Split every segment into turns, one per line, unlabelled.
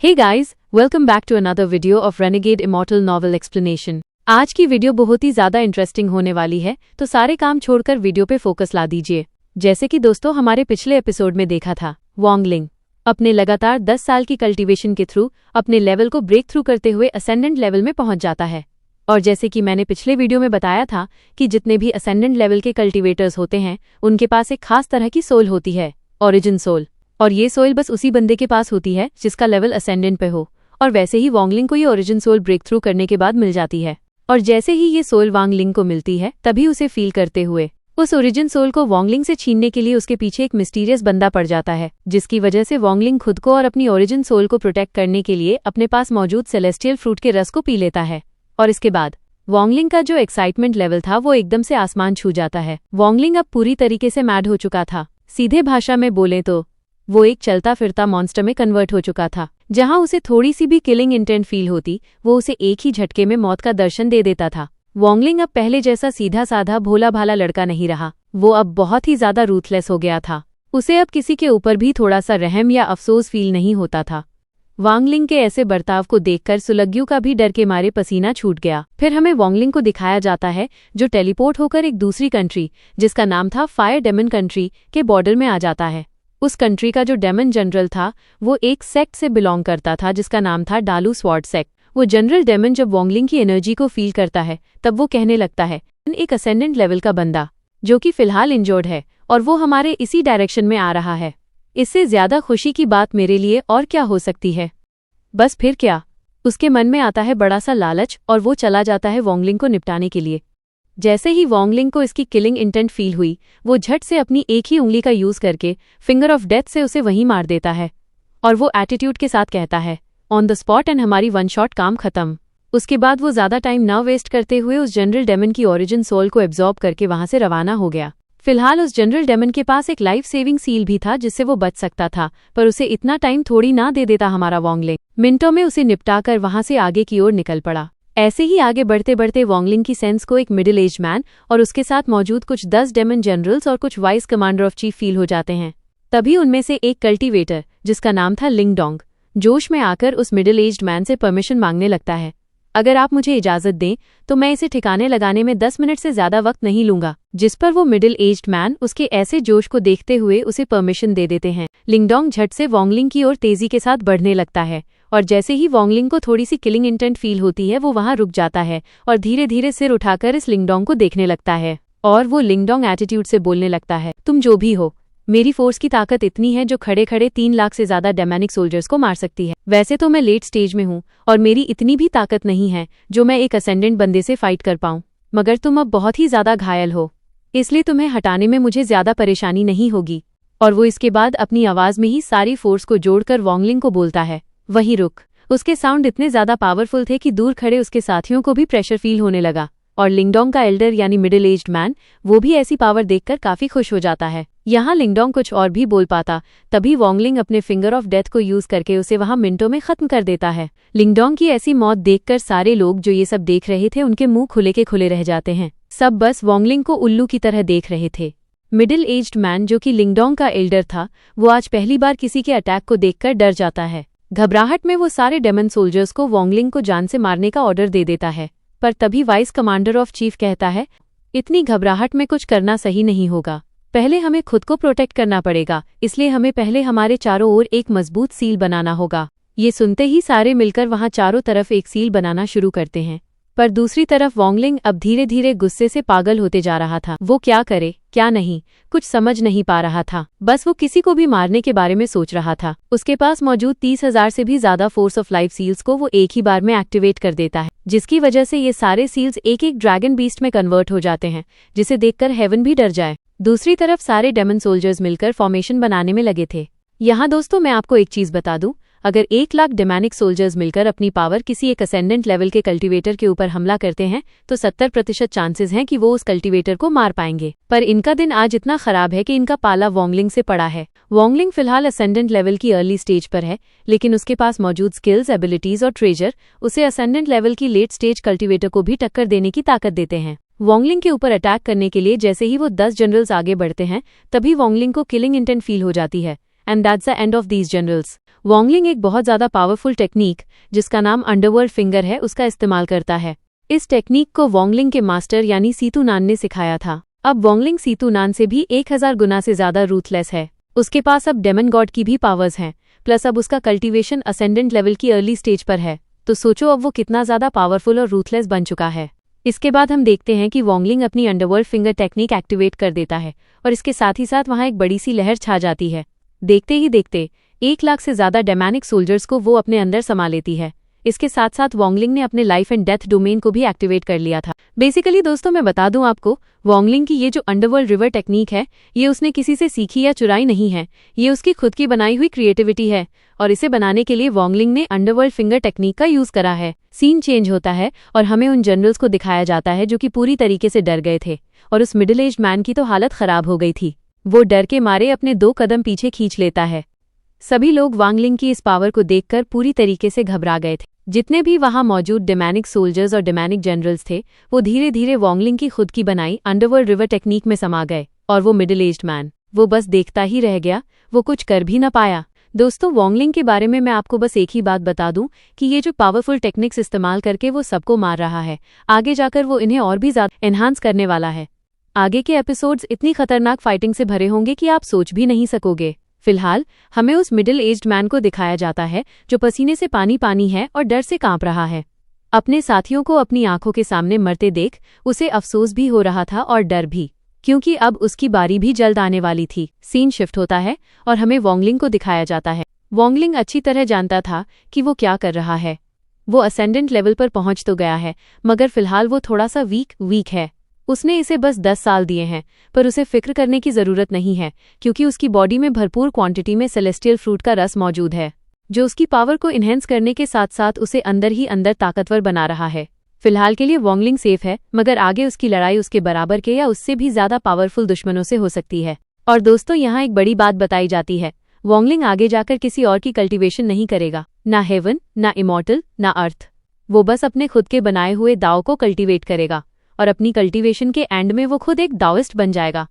Hey guys, welcome back to another video of Renegade Immortal Novel Explanation। आज की video बहुत ही ज़्यादा interesting होने वाली है, तो सारे काम छोड़कर वीडियो पे फोकस ला दीजिए। जैसे कि दोस्तों हमारे पिछले एपिसोड में देखा था, वोंगलिंग अपने लगातार 10 साल की कल्टीवेशन के थ्रू अपने लेवल को ब्रेक थ्रू करते हुए असेंडेंट लेवल में पहुंच जाता है। और जैसे कि मैंने पिछले वीडियो में बताया था कि जितने भी असेंडेंट लेवल के कल्टीवेटर्स होते हैं उनके पास एक खास तरह की सोल होती है, ओरिजिन सोल। और ये सोल बस उसी बंदे के पास होती है जिसका लेवल असेंडेंट पे हो। और वैसे ही वोंगलिंग को ये ओरिजिन सोल ब्रेक थ्रू करने के बाद मिल जाती है। और जैसे ही ये सोल वोंगलिंग को मिलती है तभी उसे फील करते हुए उस ओरिजिन सोल को वोंगलिंग से छीनने के लिए उसके पीछे एक मिस्टीरियस बंदा पड़ जाता है, जिसकी वजह से वोंगलिंग खुद को और अपनी ओरिजिन सोल को प्रोटेक्ट करने के लिए अपने पास मौजूद सेलेस्टियल फ्रूट के रस को पी लेता है। और इसके बाद वोंगलिंग का जो एक्साइटमेंट लेवल था वो एकदम से आसमान छू जाता है। वोंगलिंग अब पूरी तरीके से मैड हो चुका था। सीधे भाषा में बोलें तो वो एक चलता फिरता मॉन्स्टर में कन्वर्ट हो चुका था। जहां उसे थोड़ी सी भी किलिंग इंटेंट फील होती वो उसे एक ही झटके में मौत का दर्शन दे देता था। वोंगलिंग अब पहले जैसा सीधा साधा भोला भाला लड़का नहीं रहा, वो अब बहुत ही ज्यादा रूथलेस हो गया था। उसे अब किसी के ऊपर भी थोड़ा सा रहम या अफसोस फील नहीं होता था। वोंगलिंग के ऐसे बर्ताव को देखकर सुलग्यू का भी डर के मारे पसीना छूट गया। फिर हमें वोंगलिंग को दिखाया जाता है जो टेलीपोर्ट होकर एक दूसरी कंट्री, जिसका नाम था फायर डेमन कंट्री, के बॉर्डर में आ जाता है। उस कंट्री का जो डेमन जनरल था वो एक सेक्ट से बिलोंग करता था जिसका नाम था डालू स्वॉर्ड सेक्ट। वो जनरल डेमन जब वोंगलिंग की एनर्जी को फील करता है तब वो कहने लगता है, एक असेंडेंट लेवल का बंदा जो कि फिलहाल इंजर्ड है और वो हमारे इसी डायरेक्शन में आ रहा है। इससे ज्यादा खुशी की बात मेरे लिए और क्या हो सकती है। बस फिर क्या, उसके मन में आता है बड़ा सा लालच और वो चला जाता है वोंगलिंग को निपटाने के लिए। जैसे ही वोंगलिंग को इसकी किलिंग इंटेंट फील हुई वो झट से अपनी एक ही उंगली का यूज करके फिंगर ऑफ डेथ से उसे वहीं मार देता है। और वो एटीट्यूड के साथ कहता है, ऑन द स्पॉट एंड हमारी वन शॉट काम खत्म। उसके बाद वो ज्यादा टाइम न वेस्ट करते हुए उस जनरल डेमन की ओरिजिन सोल को एब्जॉर्ब करके वहां से रवाना हो गया। फिलहाल उस जनरल डेमन के पास एक लाइफ सेविंग सील भी था जिससे वो बच सकता था, पर उसे इतना टाइम थोड़ी ना दे देता हमारा वोंगलिंग। मिनटों में उसे निपटाकर वहां से आगे की ओर निकल पड़ा। ऐसे ही आगे बढ़ते बढ़ते वोंगलिंग की सेंस को एक मिडिल एज मैन और उसके साथ मौजूद कुछ 10 डेमन जनरल्स और कुछ vice commander of chief feel हो जाते हैं। तभी उनमें से एक कल्टीवेटर जिसका नाम था लिंगडोंग जोश में आकर उस मिडिल एज्ड मैन से परमिशन मांगने लगता है, अगर आप मुझे इजाजत दें तो मैं इसे ठिकाने लगाने में 10 मिनट से ज्यादा वक्त नहीं लूंगा। जिस पर वो मिडिल एज्ड मैन उसके ऐसे जोश को देखते हुए उसे परमिशन दे देते हैं। लिंगडोंग झट से वोंगलिंग की ओर तेजी के साथ बढ़ने लगता है और जैसे ही वोंगलिंग को थोड़ी सी किलिंग इंटेंट फील होती है वो वहां रुक जाता है और धीरे धीरे सिर उठाकर इस लिंगडोंग को देखने लगता है। और वो लिंगडोंग एटीट्यूड से बोलने लगता है, तुम जो भी हो, मेरी फोर्स की ताकत इतनी है जो खड़े खड़े 3 लाख से ज्यादा डेमोनिक सोल्जर्स को मार सकती है। वैसे तो मैं लेट स्टेज में हूँ और मेरी इतनी भी ताकत नहीं है जो मैं एक असेंडेंट बंदे से फाइट कर पाऊँ, मगर तुम अब बहुत ही ज्यादा घायल हो, इसलिए तुम्हें हटाने में मुझे ज्यादा परेशानी नहीं होगी। और वो इसके बाद अपनी आवाज में ही सारी फोर्स को जोड़कर वोंगलिंग को बोलता है, वहीं रुक। उसके साउंड इतने ज्यादा पावरफुल थे कि दूर खड़े उसके साथियों को भी प्रेशर फील होने लगा। और लिंगडोंग का एल्डर यानी मिडिल एज्ड मैन वो भी ऐसी पावर देखकर काफी खुश हो जाता है। यहाँ लिंगडोंग कुछ और भी बोल पाता, तभी वोंगलिंग अपने फिंगर ऑफ डेथ को यूज करके उसे वहां मिनटों में खत्म कर देता है। लिंगडोंग की ऐसी मौत देखकर सारे लोग जो ये सब देख रहे थे उनके मुंह खुले के खुले रह जाते हैं। सब बस वोंगलिंग को उल्लू की तरह देख रहे थे। मिडिल एज्ड मैन जो कि लिंगडोंग का एल्डर था वो आज पहली बार किसी के अटैक को देखकर डर जाता है। घबराहट में वो सारे डेमन सोल्जर्स को वोंगलिंग को जान से मारने का ऑर्डर दे देता है, पर तभी वाइस कमांडर ऑफ चीफ कहता है, इतनी घबराहट में कुछ करना सही नहीं होगा, पहले हमें खुद को प्रोटेक्ट करना पड़ेगा, इसलिए हमें पहले हमारे चारों ओर एक मजबूत सील बनाना होगा। ये सुनते ही सारे मिलकर वहां चारों तरफ एक सील बनाना शुरू करते हैं। पर दूसरी तरफ वोंगलिंग अब धीरे धीरे गुस्से से पागल होते जा रहा था। वो क्या करे क्या नहीं कुछ समझ नहीं पा रहा था। बस वो किसी को भी मारने के बारे में सोच रहा था। उसके पास मौजूद 30,000 से भी ज्यादा फोर्स ऑफ लाइफ सील्स को वो एक ही बार में एक्टिवेट कर देता है, जिसकी वजह से ये सारे सील्स एक एक ड्रैगन बीस्ट में कन्वर्ट हो जाते हैं, जिसे देखकर हेवन भी डर जाए। दूसरी तरफ सारे डेमन सोल्जर्स मिलकर फॉर्मेशन बनाने में लगे थे। यहाँ दोस्तों मैं आपको एक चीज बता दूं, अगर 1 लाख डेमोनिक सोल्जर्स मिलकर अपनी पावर किसी एक असेंडेंट लेवल के कल्टीवेटर के ऊपर हमला करते हैं तो 70% चांसेस हैं कि वो उस कल्टीवेटर को मार पाएंगे। पर इनका दिन आज इतना खराब है कि इनका पाला वोंगलिंग से पड़ा है। वोंगलिंग फिलहाल असेंडेंट लेवल की अर्ली स्टेज पर है, लेकिन उसके पास मौजूद स्किल्स, एबिलिटीज और ट्रेजर उसे असेंडेंट लेवल की लेट स्टेज कल्टीवेटर को भी टक्कर देने की ताकत देते हैं। वोंगलिंग के ऊपर अटैक करने के लिए जैसे ही वो 10 जनरल्स आगे बढ़ते हैं तभी वोंगलिंग को किलिंग इंटेंट फील हो जाती है and that's the end of these journals. वॉन्गलिंग एक बहुत ज़्यादा पावरफुल टेक्निक जिसका नाम अंडरवर्ल्ड फिंगर है उसका इस्तेमाल करता है। इस टेक्निक को वॉन्गलिंग के मास्टर यानी सीतू नान ने सिखाया था। अब वॉन्गलिंग सीतू नान से भी 1000 गुना से ज़्यादा रूथलेस है। उसके पास अब डेमन गॉड की भी पावर्स हैं, प्लस अब उसका कल्टीवेशन असेंडेंट लेवल की अर्ली स्टेज पर है। तो सोचो अब वो कितना ज़्यादा पावरफुल और रूथलेस बन चुका है। इसके बाद हम देखते हैं कि वॉन्गलिंग अपनी अंडरवर्ल्ड फिंगर टेक्निक एक्टिवेट कर देता है और इसके साथ ही साथ वहाँ एक बड़ी सी लहर छा जाती है। देखते ही देखते 1 लाख से ज़्यादा डेमोनिक सोल्जर्स को वो अपने अंदर समा लेती है। इसके साथ साथ वॉन्गलिंग ने अपने लाइफ एंड डेथ डोमेन को भी एक्टिवेट कर लिया था। बेसिकली दोस्तों मैं बता दूं आपको, वॉन्गलिंग की ये जो अंडरवर्ल्ड रिवर टेक्निक है ये उसने किसी से सीखी या चुराई नहीं है, ये उसकी खुद की बनाई हुई क्रिएटिविटी है और इसे बनाने के लिए वॉन्गलिंग ने अंडरवर्ल्ड फिंगर टेक्निक का यूज करा है। सीन चेंज होता है और हमें उन जनरल्स को दिखाया जाता है जो कि पूरी तरीके से डर गए थे और उस मिडिल एज्ड मैन की तो हालत खराब हो गई थी। वो डर के मारे अपने 2 कदम पीछे खींच लेता है। सभी लोग वॉन्गलिंग की इस पावर को देखकर पूरी तरीके से घबरा गए थे। जितने भी वहां मौजूद डेमोनिक सोल्जर्स और डेमोनिक जनरल्स थे वो धीरे धीरे वॉन्गलिंग की खुद की बनाई अंडरवर्ल्ड रिवर टेक्निक में समा गए और वो मिडिल एज्ड मैन वो बस देखता ही रह गया, वो कुछ कर भी न पाया। दोस्तों वॉन्गलिंग के बारे में मैं आपको बस एक ही बात बता दूं कि ये जो पावरफुल टेक्निक्स इस्तेमाल करके वो सबको मार रहा है, आगे जाकर वो इन्हें और भी ज्यादा एनहांस करने वाला है। आगे के एपिसोड्स इतनी खतरनाक फाइटिंग से भरे होंगे कि आप सोच भी नहीं सकोगे। फिलहाल हमें उस मिडिल एज्ड मैन को दिखाया जाता है जो पसीने से पानी पानी है और डर से कांप रहा है। अपने साथियों को अपनी आंखों के सामने मरते देख उसे अफसोस भी हो रहा था और डर भी, क्योंकि अब उसकी बारी भी जल्द आने वाली थी। सीन शिफ्ट होता है और हमें वॉन्गलिंग को दिखाया जाता है। वॉन्गलिंग अच्छी तरह जानता था कि वो क्या कर रहा है। वो असेंडेंट लेवल पर पहुंच तो गया है मगर फिलहाल वो थोड़ा सा वीक है। उसने इसे बस 10 साल दिए हैं, पर उसे फिक्र करने की जरूरत नहीं है क्योंकि उसकी बॉडी में भरपूर क्वांटिटी में सेलेस्टियल फ्रूट का रस मौजूद है जो उसकी पावर को इन्हेंस करने के साथ साथ उसे अंदर ही अंदर ताकतवर बना रहा है। फिलहाल के लिए वॉन्गलिंग सेफ है मगर आगे उसकी लड़ाई उसके बराबर के या उससे भी ज्यादा पावरफुल दुश्मनों से हो सकती है। और दोस्तों यहाँ एक बड़ी बात बताई जाती है, वॉन्गलिंग आगे जाकर किसी और की कल्टीवेशन नहीं करेगा, ना हेवन, ना इमॉर्टल, ना अर्थ। वो बस अपने खुद के बनाए हुए दाव को कल्टीवेट करेगा और अपनी कल्टीवेशन के एंड में वो खुद एक दाविस्ट बन जाएगा।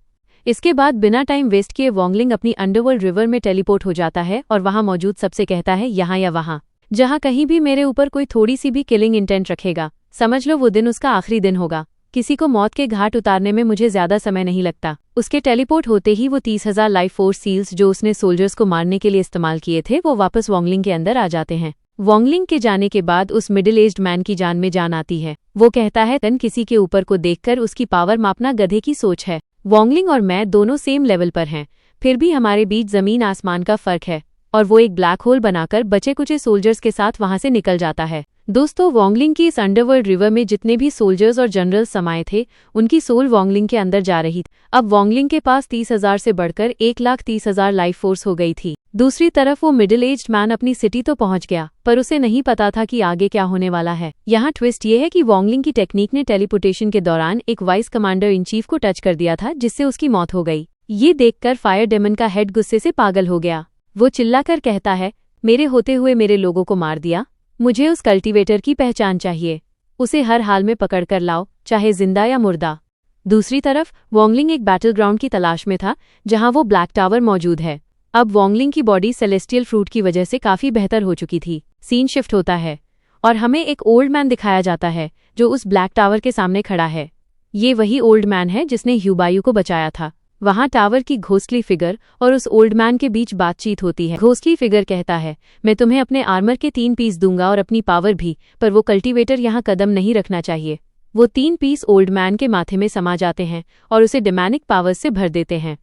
इसके बाद बिना टाइम वेस्ट किए वॉन्गलिंग अपनी अंडरवर्ल्ड रिवर में टेलीपोर्ट हो जाता है और वहां मौजूद सबसे कहता है यहाँ या वहां, जहां कहीं भी मेरे ऊपर कोई थोड़ी सी भी किलिंग इंटेंट रखेगा, समझ लो वो दिन उसका आखिरी दिन होगा। किसी को मौत के घाट उतारने में मुझे ज्यादा समय नहीं लगता। उसके टेलीपोर्ट होते ही वो 30,000 लाइफ फोर्स सील्स जो उसने सोल्जर्स को मारने के लिए इस्तेमाल किए थे वो वापस वॉन्गलिंग के अंदर आ जाते हैं। वॉन्गलिंग के जाने के बाद उस मिडिल एज्ड मैन की जान में जान आती है। वो कहता है तन किसी के ऊपर को देखकर उसकी पावर मापना गधे की सोच है। वॉन्गलिंग और मैं दोनों सेम लेवल पर हैं, फिर भी हमारे बीच जमीन आसमान का फर्क है और वो एक ब्लैक होल बनाकर बचे कुचे सोल्जर्स के साथ वहां से निकल जाता है। दोस्तों वॉन्गलिंग की इस अंडरवर्ल्ड रिवर में जितने भी सोल्जर्स और जनरल्स समाये थे उनकी सोल वॉन्गलिंग के अंदर जा रही थी। अब वॉन्गलिंग के पास 30,000 से बढ़कर 1,30,000 लाइफ फोर्स हो गई थी। दूसरी तरफ वो मिडिल एज्ड मैन अपनी सिटी तो पहुंच गया पर उसे नहीं पता था कि आगे क्या होने वाला है। यहाँ ट्विस्ट ये है कि वॉन्गलिंग की टेक्निक ने टेलीपोर्टेशन के दौरान एक वाइस कमांडर इन चीफ को टच कर दिया था जिससे उसकी मौत हो गई। ये देखकर फायर डेमन का हेड गुस्से से पागल हो गया। वो चिल्लाकर कहता है मेरे होते हुए मेरे लोगों को मार दिया, मुझे उस कल्टीवेटर की पहचान चाहिए, उसे हर हाल में पकड़ कर लाओ, चाहे जिंदा या मुर्दा। दूसरी तरफ वॉन्गलिंग एक बैटल ग्राउंड की तलाश में था जहां वो ब्लैक टावर मौजूद है। अब वॉन्गलिंग की बॉडी सेलेस्टियल फ्रूट की वजह से काफी बेहतर हो चुकी थी। सीन शिफ्ट होता है और हमें एक ओल्ड मैन दिखाया जाता है जो उस ब्लैक टावर के सामने खड़ा है। ये वही ओल्ड मैन है जिसने ह्यूबायू को बचाया था। वहां टावर की घोस्टली फिगर और उस ओल्ड मैन के बीच बातचीत होती है। घोस्टली फिगर कहता है मैं तुम्हें अपने आर्मर के 3 पीस दूंगा और अपनी पावर भी, पर वो कल्टीवेटर यहाँ कदम नहीं रखना चाहिए। वो 3 पीस ओल्ड मैन के माथे में समा जाते हैं और उसे डेमोनिक पावर्स से भर देते हैं।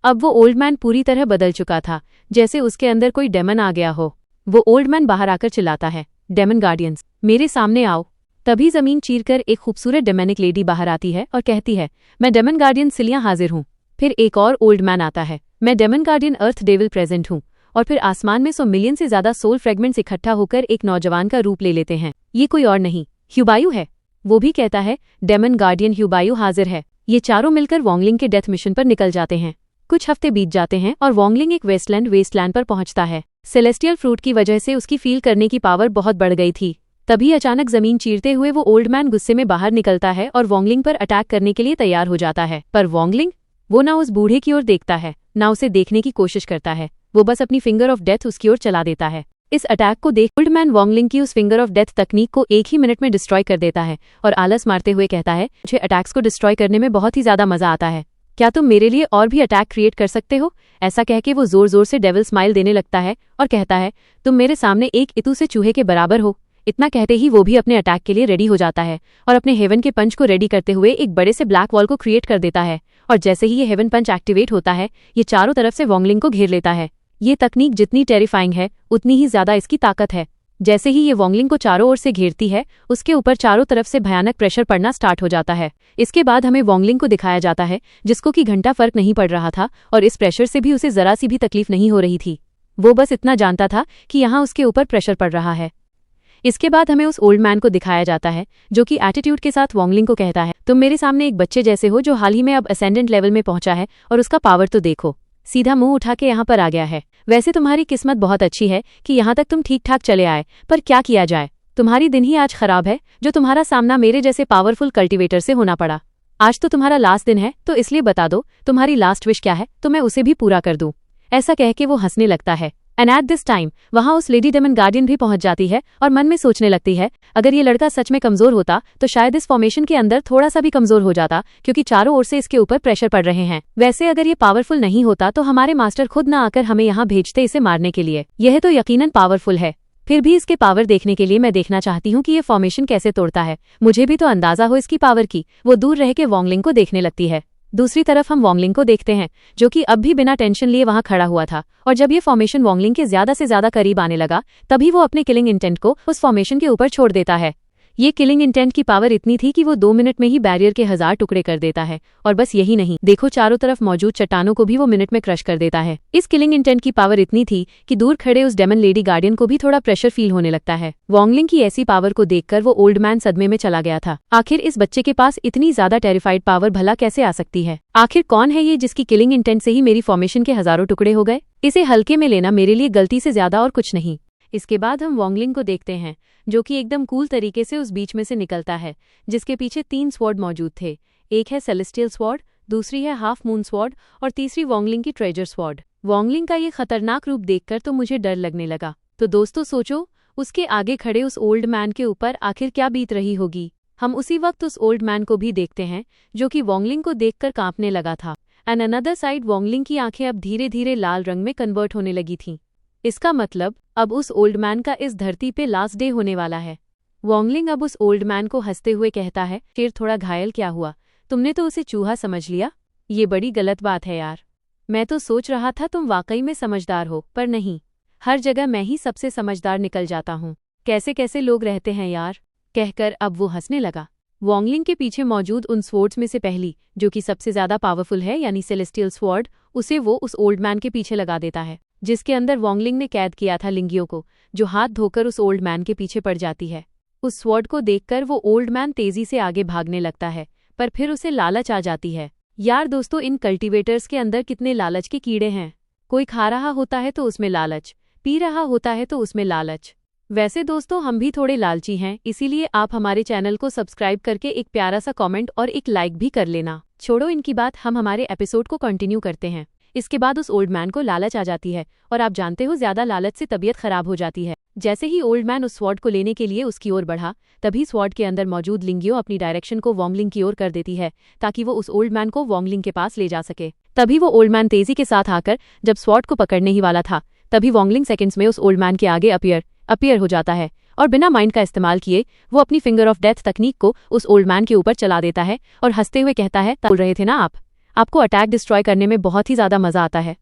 अब वो ओल्ड मैन पूरी तरह बदल चुका था, जैसे उसके अंदर कोई डेमन आ गया हो। वो ओल्ड मैन बाहर आकर चिल्लाता है डेमन गार्डियंस मेरे सामने आओ। तभी जमीन चीरकर एक खूबसूरत डेमोनिक लेडी बाहर आती है और कहती है मैं डेमन गार्डियन सिलिया हाजिर हूँ। फिर एक और ओल्ड मैन आता है, मैं डेमन गार्डियन अर्थ डेविल प्रेजेंट हूँ। और फिर आसमान में 100 मिलियन से ज्यादा सोल फ्रेगमेंट्स इकट्ठा होकर एक नौजवान का रूप ले लेते हैं। ये कोई और नहीं ह्यूबायू है। वो भी कहता है डेमन गार्डियन ह्यूबायू हाजिर है। ये चारों मिलकर वॉन्गलिंग के डेथ मिशन पर निकल जाते हैं। कुछ हफ्ते बीत जाते हैं और वॉन्गलिंग एक वेस्टलैंड पर पहुंचता है। सेलेस्टियल फ्रूट की वजह से उसकी फील करने की पावर बहुत बढ़ गई थी। तभी अचानक जमीन चीरते हुए वो ओल्ड मैन गुस्से में बाहर निकलता है और वॉन्गलिंग पर अटैक करने के लिए तैयार हो जाता है। पर वॉन्गलिंग वो ना उस बूढ़े की ओर देखता है ना उसे देखने की कोशिश करता है। वो बस अपनी फिंगर ऑफ डेथ उसकी ओर चला देता है। इस अटैक को देख ओल्ड मैन वोंगलिंग की उस फिंगर ऑफ डेथ तकनीक को 1 ही मिनट में डिस्ट्रॉय कर देता है और आलस मारते हुए कहता है, मुझे अटैक्स को डिस्ट्रॉय करने में बहुत ही ज्यादा मजा आता है। क्या तुम मेरे लिए और भी अटैक क्रिएट कर सकते हो? ऐसा कह के वो जोर जोर से डेविल स्माइल देने लगता है और कहता है, तुम मेरे सामने एक इतू से चूहे के बराबर हो। इतना कहते ही वो भी अपने अटैक के लिए रेडी हो जाता है और अपने हेवन के पंच को रेडी करते हुए एक बड़े से ब्लैक वॉल को क्रिएट कर देता है। और जैसे ही ये हेवन पंच एक्टिवेट होता है, ये चारों तरफ से वोंगलिंग को घेर लेता है। ये तकनीक जितनी टेरिफाइंग है उतनी ही ज्यादा इसकी ताकत है। जैसे ही ये वोंगलिंग को चारों ओर से घेरती है, उसके ऊपर चारों तरफ से भयानक प्रेशर पड़ना स्टार्ट हो जाता है। इसके बाद हमें वोंगलिंग को दिखाया जाता है, जिसको कि घंटा फर्क नहीं पड़ रहा था और इस प्रेशर से भी उसे जरा सी भी तकलीफ नहीं हो रही थी। वो बस इतना जानता था कि यहाँ उसके ऊपर प्रेशर पड़ रहा है। इसके बाद हमें उस ओल्ड मैन को दिखाया जाता है, जो कि एटीट्यूड के साथ वोंगलिंग को कहता है, तुम मेरे सामने एक बच्चे जैसे हो जो हाल ही में अब असेंडेंट लेवल में पहुंचा है और उसका पावर तो देखो, सीधा मुंह उठा के यहाँ पर आ गया है। वैसे तुम्हारी किस्मत बहुत अच्छी है कि यहाँ तक तुम ठीक ठाक चले आए, पर क्या किया जाए, तुम्हारी दिन ही आज खराब है जो तुम्हारा सामना मेरे जैसे पावरफुल कल्टीवेटर से होना पड़ा। आज तो तुम्हारा लास्ट दिन है, तो इसलिए बता दो तुम्हारी लास्ट विश क्या है, तो मैं उसे भी पूरा कर दूं। ऐसा कह के वो हंसने लगता है। एंड एट दिस टाइम वहां उस लेडी डेमन गार्डियन भी पहुंच जाती है और मन में सोचने लगती है, अगर ये लड़का सच में कमजोर होता तो शायद इस फॉर्मेशन के अंदर थोड़ा सा भी कमजोर हो जाता, क्योंकि चारों ओर से इसके ऊपर प्रेशर पड़ रहे हैं। वैसे अगर ये पावरफुल नहीं होता तो हमारे मास्टर खुद ना आकर हमें यहाँ भेजते इसे मारने के लिए। यह तो यकीनन पावरफुल है, फिर भी इसके पावर देखने के लिए मैं देखना चाहती हूँ कि ये फॉर्मेशन कैसे तोड़ता है। मुझे भी तो अंदाजा हो इसकी पावर की। वो दूर रह के वोंगलिंग को देखने लगती है। दूसरी तरफ हम वोंगलिंग को देखते हैं, जो कि अब भी बिना टेंशन लिए वहां खड़ा हुआ था, और जब ये फॉर्मेशन वोंगलिंग के ज्यादा से ज्यादा करीब आने लगा, तभी वो अपने किलिंग इंटेंट को उस फॉर्मेशन के ऊपर छोड़ देता है। ये किलिंग इंटेंट की पावर इतनी थी कि वो 2 मिनट में ही बैरियर के 1000 टुकड़े कर देता है। और बस यही नहीं, देखो चारों तरफ मौजूद चट्टानों को भी वो मिनट में क्रश कर देता है। इस किलिंग इंटेंट की पावर इतनी थी कि दूर खड़े उस डेमन लेडी गार्डियन को भी थोड़ा प्रेशर फील होने लगता है। वोंगलिंग की ऐसी पावर को देखकर वो ओल्ड मैन सदमे में चला गया था। आखिर इस बच्चे के पास इतनी ज्यादा टेरिफाइड पावर भला कैसे आ सकती है? आखिर कौन है ये जिसकी किलिंग इंटेंट से ही मेरी फॉर्मेशन के हजारों टुकड़े हो गए? इसे हल्के में लेना मेरे लिए गलती से ज्यादा और कुछ नहीं। इसके बाद हम वोंगलिंग को देखते हैं, जो कि एकदम कूल तरीके से उस बीच में से निकलता है, जिसके पीछे 3 स्वॉर्ड मौजूद थे। एक है सेलेस्टियल स्वॉर्ड, दूसरी है हाफ मून स्वॉर्ड और तीसरी वोंगलिंग की ट्रेजर स्वॉर्ड। वोंगलिंग का ये खतरनाक रूप देखकर तो मुझे डर लगने लगा। तो दोस्तों सोचो, उसके आगे खड़े उस ओल्ड मैन के ऊपर आखिर क्या बीत रही होगी। हम उसी वक्त उस ओल्ड मैन को भी देखते हैं, जो कि वोंगलिंग को देखकर कांपने लगा था। एंड अनदर साइड वोंगलिंग की आंखें अब धीरे धीरे लाल रंग में कन्वर्ट होने लगी थीं। इसका मतलब अब उस ओल्ड मैन का इस धरती पे लास्ट डे होने वाला है। वोंगलिंग अब उस ओल्ड मैन को हंसते हुए कहता है, शेर थोड़ा घायल क्या हुआ, तुमने तो उसे चूहा समझ लिया? ये बड़ी गलत बात है यार। मैं तो सोच रहा था तुम वाकई में समझदार हो, पर नहीं, हर जगह मैं ही सबसे समझदार निकल जाता हूँ। कैसे कैसे लोग रहते हैं यार, कहकर अब वो हंसने लगा। वोंगलिंग के पीछे मौजूद उन स्वॉर्ड्स में से पहली, जो कि सबसे ज्यादा पावरफुल है, यानी सेलेस्टियल स्वॉर्ड, उसे वो उस ओल्ड मैन के पीछे लगा देता है, जिसके अंदर वोंगलिंग ने कैद किया था लिंगियों को, जो हाथ धोकर उस ओल्ड मैन के पीछे पड़ जाती है। उस स्वॉर्ड को देखकर वो ओल्ड मैन तेजी से आगे भागने लगता है, पर फिर उसे लालच आ जाती है। यार दोस्तों, इन कल्टीवेटर्स के अंदर कितने लालच के कीड़े हैं। कोई खा रहा होता है तो उसमें लालच, पी रहा होता है तो उसमें लालच। वैसे दोस्तों, हम भी थोड़े लालची हैं, इसीलिए आप हमारे चैनल को सब्सक्राइब करके एक प्यारा सा कमेंट और एक लाइक भी कर लेना। छोड़ो इनकी बात, हम हमारे एपिसोड को कंटिन्यू करते हैं। इसके बाद उस ओल्ड मैन को लालच आ जाती है, और आप जानते हो ज्यादा लालच से तबीयत खराब हो जाती है। जैसे ही ओल्ड मैन उस स्वॉर्ड को लेने के लिए उसकी ओर बढ़ा, तभी स्वॉर्ड के अंदर मौजूद लिंगियों अपनी डायरेक्शन को वोंगलिंग की ओर कर देती है, ताकि वो उस ओल्ड मैन को वोंगलिंग के पास ले जा सके। तभी वो ओल्ड मैन तेजी के साथ आकर जब स्वॉर्ड को पकड़ने ही वाला था, तभी वोंगलिंग सेकंड्स में उस ओल्ड मैन के आगे अपीयर हो जाता है, और बिना माइंड का इस्तेमाल किए वो अपनी फिंगर ऑफ डेथ तकनीक को उस ओल्ड मैन के ऊपर चला देता है और हंसते हुए कहता है, बोल रहे थे ना आपको अटैक डिस्ट्रॉय करने में बहुत ही ज्यादा मजा आता है,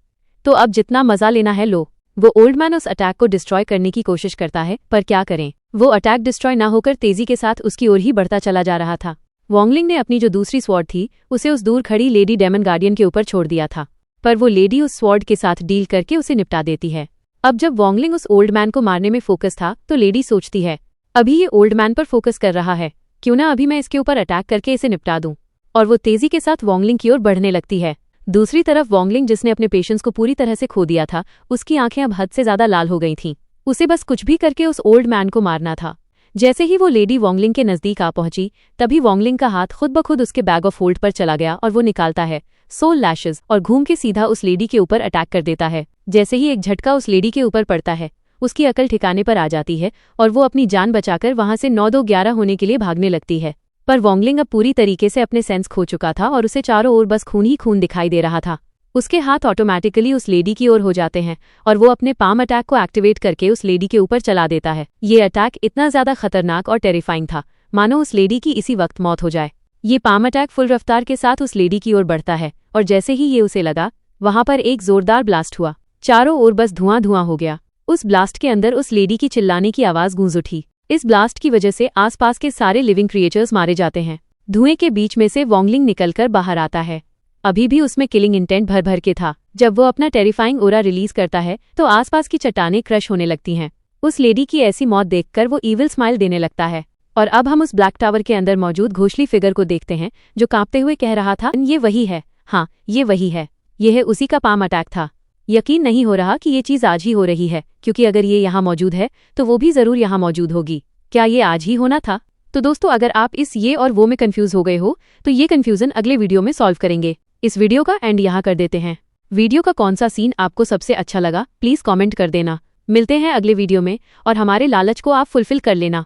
तो अब जितना मजा लेना है लो। वो ओल्ड मैन उस अटैक को डिस्ट्रॉय करने की कोशिश करता है, पर क्या करें, वो अटैक डिस्ट्रॉय ना होकर तेजी के साथ उसकी ओर ही बढ़ता चला जा रहा था। वोंगलिंग ने अपनी जो दूसरी स्वॉर्ड थी उसे उस दूर खड़ी लेडी डेमन गार्डियन के ऊपर छोड़ दिया था, पर वो लेडी उस स्वॉर्ड के साथ डील करके उसे निपटा देती है। अब जब वोंगलिंग उस ओल्ड मैन को मारने में फोकस था, तो लेडी सोचती है, अभी ये ओल्ड मैन पर फोकस कर रहा है, क्यों ना अभी मैं इसके ऊपर अटैक करके इसे निपटा दूं, और वो तेजी के साथ वोंगलिंग की ओर बढ़ने लगती है। दूसरी तरफ वोंगलिंग, जिसने अपने पेशेंस को पूरी तरह से खो दिया था, उसकी आंखें अब हद से ज्यादा लाल हो गई थीं। उसे बस कुछ भी करके उस ओल्ड मैन को मारना था। जैसे ही वो लेडी वोंगलिंग के नजदीक आ पहुंची, तभी वोंगलिंग का हाथ खुद ब खुद उसके बैग ऑफ होल्ड पर चला गया और वो निकालता है सोल लैशेस और घूम के सीधा उस लेडी के ऊपर अटैक कर देता है। जैसे ही एक झटका उस लेडी के ऊपर पड़ता है, उसकी अकल ठिकाने पर आ जाती है और वो अपनी जान बचाकर वहां से 9-2-11 होने के लिए भागने लगती है। पर वोंगलिंग अब पूरी तरीके से अपने सेंस खो चुका था और उसे चारों ओर बस खून ही खून दिखाई दे रहा था। उसके हाथ ऑटोमेटिकली उस लेडी की ओर हो जाते हैं और वो अपने पाम अटैक को एक्टिवेट करके उस लेडी के ऊपर चला देता है। ये अटैक इतना ज्यादा खतरनाक और टेरिफाइंग था, मानो उस लेडी की इसी वक्त मौत हो जाए। ये पाम अटैक फुल रफ्तार के साथ उस लेडी की ओर बढ़ता है और जैसे ही ये उसे लगा, वहां पर एक जोरदार ब्लास्ट हुआ। चारों ओर बस धुआं धुआं हो गया। उस ब्लास्ट के अंदर उस लेडी की चिल्लाने की आवाज गूंज उठी। इस ब्लास्ट की वजह से आसपास के सारे लिविंग क्रिएचर्स मारे जाते हैं। धुएं के बीच में से वोंगलिंग निकलकर बाहर आता है। अभी भी उसमें किलिंग इंटेंट भर भर के था। जब वो अपना टेरिफाइंग ओरा रिलीज करता है तो आसपास की चट्टानें क्रश होने लगती हैं। उस लेडी की ऐसी मौत देखकर वो ईविल स्माइल देने लगता है। और अब हम उस ब्लैक टावर के अंदर मौजूद घोषली फिगर को देखते हैं, जो कांपते हुए कह रहा था, ये वही है, हाँ ये वही है, यह उसी का पाम अटैक था। यकीन नहीं हो रहा कि ये चीज आज ही हो रही है, क्योंकि अगर ये यहाँ मौजूद है तो वो भी जरूर यहाँ मौजूद होगी। क्या ये आज ही होना था? तो दोस्तों, अगर आप इस ये और वो में कंफ्यूज हो गए हो तो ये कंफ्यूजन अगले वीडियो में सॉल्व करेंगे। इस वीडियो का एंड यहाँ कर देते हैं। वीडियो का कौन सा सीन आपको सबसे अच्छा लगा, प्लीज कमेंट कर देना। मिलते हैं अगले वीडियो में और हमारे लालच को आप फुलफिल कर लेना।